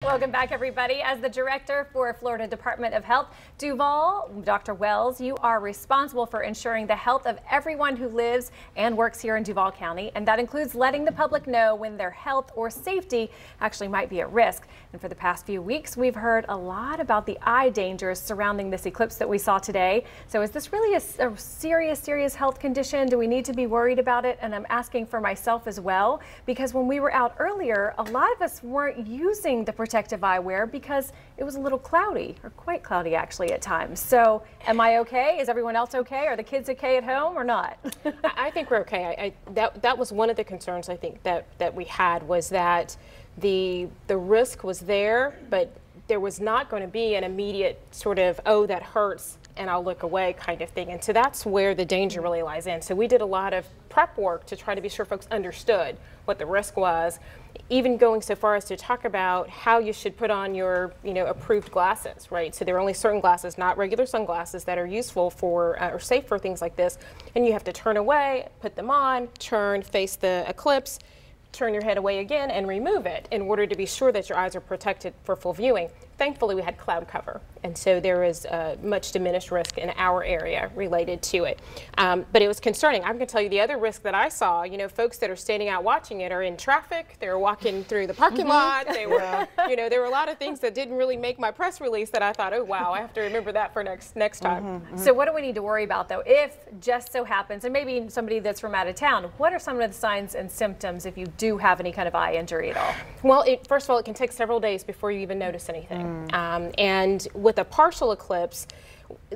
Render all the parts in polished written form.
Welcome back, everybody. As the director for Florida Department of Health, Duval, Dr. Wells, you are responsible for ensuring the health of everyone who lives and works here in Duval County, and that includes letting the public know when their health or safety actually might be at risk. And for the past few weeks, we've heard a lot about the eye dangers surrounding this eclipse that we saw today. So is this really a serious health condition? Do we need to be worried about it? And I'm asking for myself as well, because when we were out earlier, a lot of us weren't using the protective eyewear because it was a little cloudy, or quite cloudy actually at times. So am I okay? Is everyone else okay? Are the kids okay at home or not? I think we're okay. That was one of the concerns I think that we had, was that the risk was there, but there was not going to be an immediate sort of, oh, that hurts and I'll look away kind of thing. And so that's where the danger really lies in. So we did a lot of prep work to try to be sure folks understood what the risk was, even going so far as to talk about how you should put on your, approved glasses, right? So there are only certain glasses, not regular sunglasses, that are useful for or safe for things like this. And you have to turn away, put them on, turn, face the eclipse, turn your head away again and remove it in order to be sure that your eyes are protected for full viewing. Thankfully, we had cloud cover, and so there is much diminished risk in our area related to it. But it was concerning. I'm going to tell you the other risk that I saw. Folks that are standing out watching it are in traffic. They're walking through the parking lot. They were, there were a lot of things that didn't really make my press release that I thought, oh wow, I have to remember that for next time. So what do we need to worry about though, if just so happens, and maybe somebody that's from out of town, what are some of the signs and symptoms if you do have any kind of eye injury at all? Well, first of all, it can take several days before you even notice anything. And with a partial eclipse,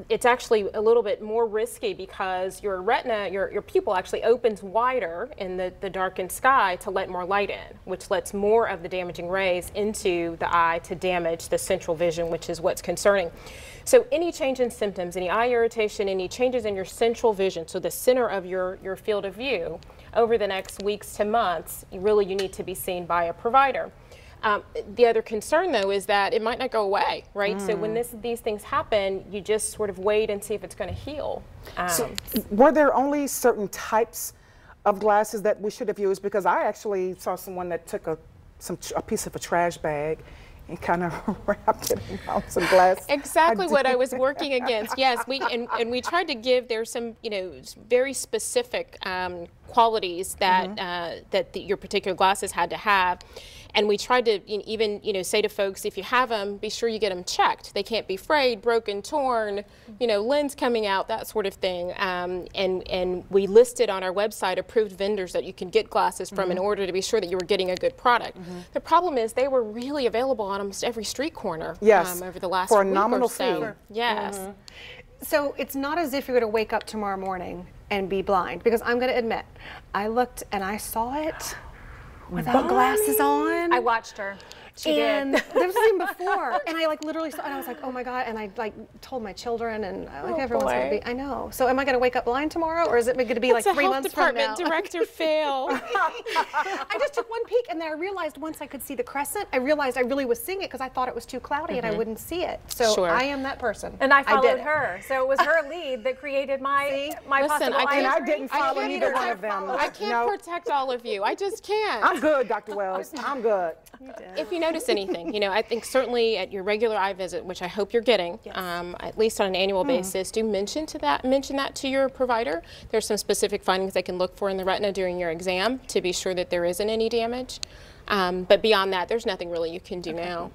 it's actually a little bit more risky because your retina, your pupil actually opens wider in the darkened sky to let more light in, which lets more of the damaging rays into the eye to damage the central vision, which is what's concerning. So any change in symptoms, any eye irritation, any changes in your central vision, so the center of your field of view, over the next weeks to months, you need to be seen by a provider. The other concern, though, is that it might not go away, right? So when these things happen, you just sort of wait and see if it's going to heal. So were there only certain types of glasses that we should have used? Because I actually saw someone that took a piece of a trash bag and kind of wrapped it around some glass. Exactly what I was working against. Yes, we tried to give, there's some very specific qualities that your particular glasses had to have. And we tried to even say to folks, if you have them, be sure you get them checked. They can't be frayed, broken, torn, lens coming out, that sort of thing. And we listed on our website approved vendors that you can get glasses from in order to be sure that you were getting a good product. The problem is they were really available on almost every street corner over the last for a week nominal or so. fee. Yes. So it's not as if you're going to wake up tomorrow morning and be blind, because I'm going to admit, I looked and I saw it without glasses on. I watched her. She and did. there was even before, and I literally saw, and I was like, oh my God, and I told my children, and everyone's going to be, I know. So am I going to wake up blind tomorrow, or is it going to be like 3 months from now? Health Department director fail. I just took one peek, and then I realized once I could see the crescent, I realized I really was seeing it because I thought it was too cloudy and I wouldn't see it. So I am that person. And I followed her. So it was her lead that created my possible eye injury. I didn't follow either one of them. I can't protect all of you. I just can't. I'm good, Dr. Wells. I'm good. If you notice anything, I think certainly at your regular eye visit, which I hope you're getting, at least on an annual basis, do mention that to your provider. There's some specific findings they can look for in the retina during your exam to be sure that there isn't any damage. But beyond that, there's nothing really you can do now.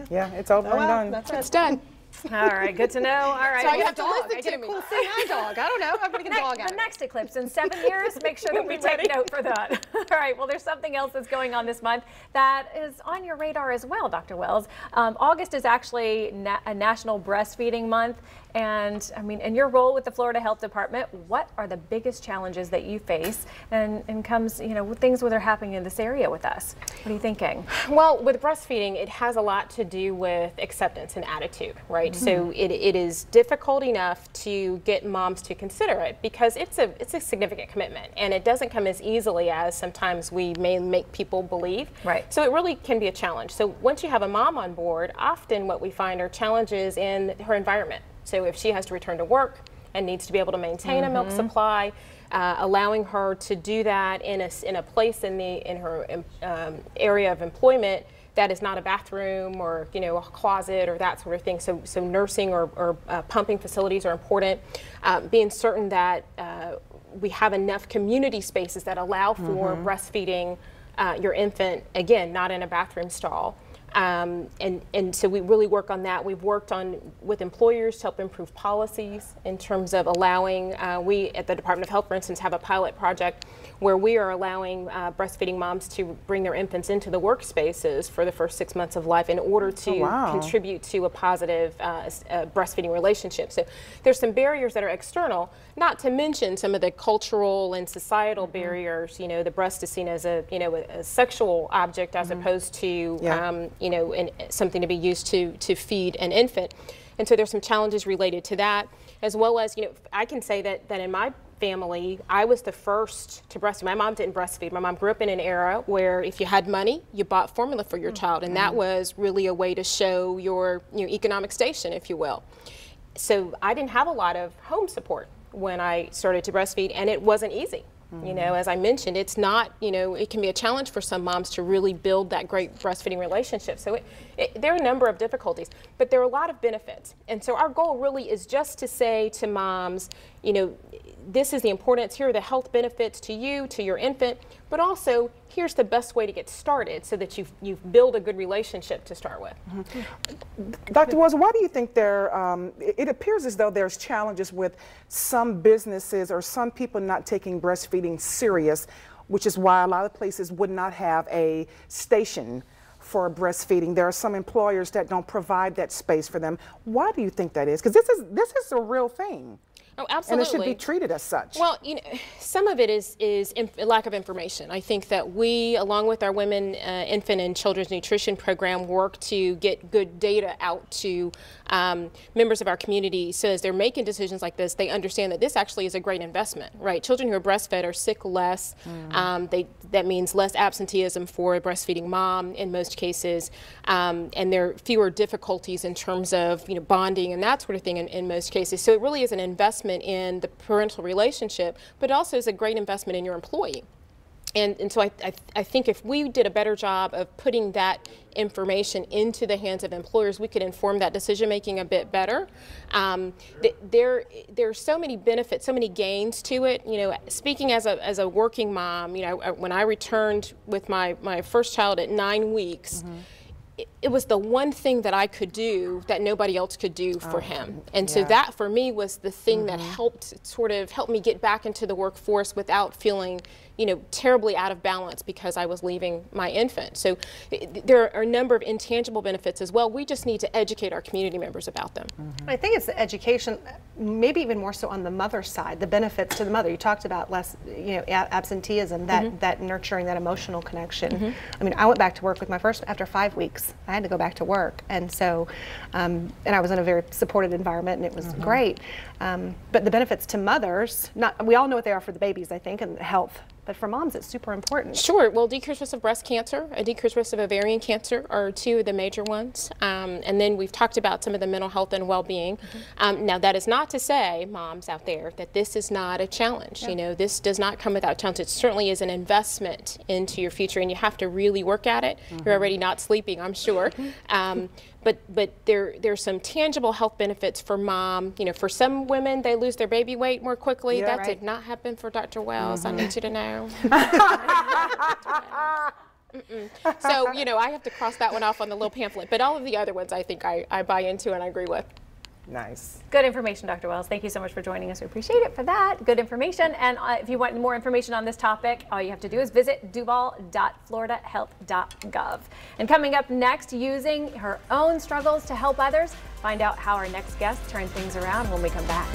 Yeah, it's over and done. It's done. All right, good to know. All right. So you have to listen I get to a me. cool seeing eye dog. I don't know. I'm going to get a dog out. The next eclipse in 7 years, make sure that we take note for that. All right, well, there's something else that's going on this month that is on your radar as well, Dr. Wells. August is actually a National Breastfeeding Month. And I mean, in your role with the Florida Health Department, what are the biggest challenges that you face and comes, with things that are happening in this area with us? What are you thinking? Well, with breastfeeding, it has a lot to do with acceptance and attitude, right? So it is difficult enough to get moms to consider it because it's a significant commitment, and it doesn't come as easily as sometimes we may make people believe. Right. So it really can be a challenge. So once you have a mom on board, often what we find are challenges in her environment. So if she has to return to work and needs to be able to maintain a milk supply, allowing her to do that in a place in her area of employment that is not a bathroom or, you know, a closet or that sort of thing. So nursing or pumping facilities are important. Being certain that we have enough community spaces that allow for breastfeeding your infant, again, not in a bathroom stall. And so we really work on that. We've worked on with employers to help improve policies in terms of allowing, we at the Department of Health, for instance, have a pilot project where we are allowing breastfeeding moms to bring their infants into the workspaces for the first 6 months of life in order to contribute to a positive breastfeeding relationship. So there's some barriers that are external, not to mention some of the cultural and societal barriers. You know, the breast is seen as a, you know, a sexual object as opposed to, you know, something to be used to feed an infant. And so there's some challenges related to that, as well as, you know, I can say that in my family, I was the first to breastfeed. My mom didn't breastfeed. My mom grew up in an era where if you had money, you bought formula for your child, and that was really a way to show your, you know, economic station, if you will. So I didn't have a lot of home support when I started to breastfeed, and it wasn't easy. You know, as I mentioned, it's not, you know, it can be a challenge for some moms to really build that great breastfeeding relationship. So there are a number of difficulties, but there are a lot of benefits. And so our goal really is just to say to moms, you know, this is the importance, here are the health benefits to you, to your infant, but also here's the best way to get started so that you've built a good relationship to start with. Dr. Wells, why do you think it appears as though there's challenges with some businesses or some people not taking breastfeeding serious, which is why a lot of places would not have a station for breastfeeding? There are some employers that don't provide that space for them. Why do you think that is? Because this is a real thing. Oh, absolutely. And it should be treated as such. Well, you know, some of it is lack of information. I think that we, along with our Women, Infant, and Children's Nutrition Program, work to get good data out to members of our community, so as they're making decisions like this, they understand that this actually is a great investment, right? Children who are breastfed are sick less. That means less absenteeism for a breastfeeding mom in most cases, and there are fewer difficulties in terms of, you know, bonding and that sort of thing in most cases. So it really is an investment in the parental relationship, but also is a great investment in your employee. And so I think if we did a better job of putting that information into the hands of employers, we could inform that decision making a bit better. There are so many benefits, so many gains to it. You know, speaking as a working mom, you know, when I returned with my first child at 9 weeks, it was the one thing that I could do that nobody else could do for him. And so that for me was the thing that helped me get back into the workforce without feeling, you know, terribly out of balance because I was leaving my infant. So there are a number of intangible benefits as well. We just need to educate our community members about them. I think it's the education, maybe even more so on the mother's side, the benefits to the mother. You talked about less, you know, absenteeism, that nurturing, that emotional connection. I mean, I went back to work with my first, after 5 weeks, I had to go back to work. And so, and I was in a very supported environment, and it was great. But the benefits to mothers, we all know what they are for the babies, I think, and health. But for moms, it's super important. Sure. Well, decreased risk of breast cancer, a decreased risk of ovarian cancer are two of the major ones. And then we've talked about some of the mental health and well-being. Now, that is not to say, moms out there, that this is not a challenge. You know, this does not come without challenge. It certainly is an investment into your future, and you have to really work at it. You're already not sleeping, I'm sure. But there's some tangible health benefits for mom. You know, for some women, they lose their baby weight more quickly. That did not happen for Dr. Wells. I need you to know. So, you know, I have to cross that one off on the little pamphlet. But all of the other ones, I think I buy into and I agree with. Nice. Good information, Dr. Wells. Thank you so much for joining us. We appreciate it for that. Good information. And if you want more information on this topic, all you have to do is visit duval.floridahealth.gov. And coming up next, using her own struggles to help others, find out how our next guest turns things around when we come back.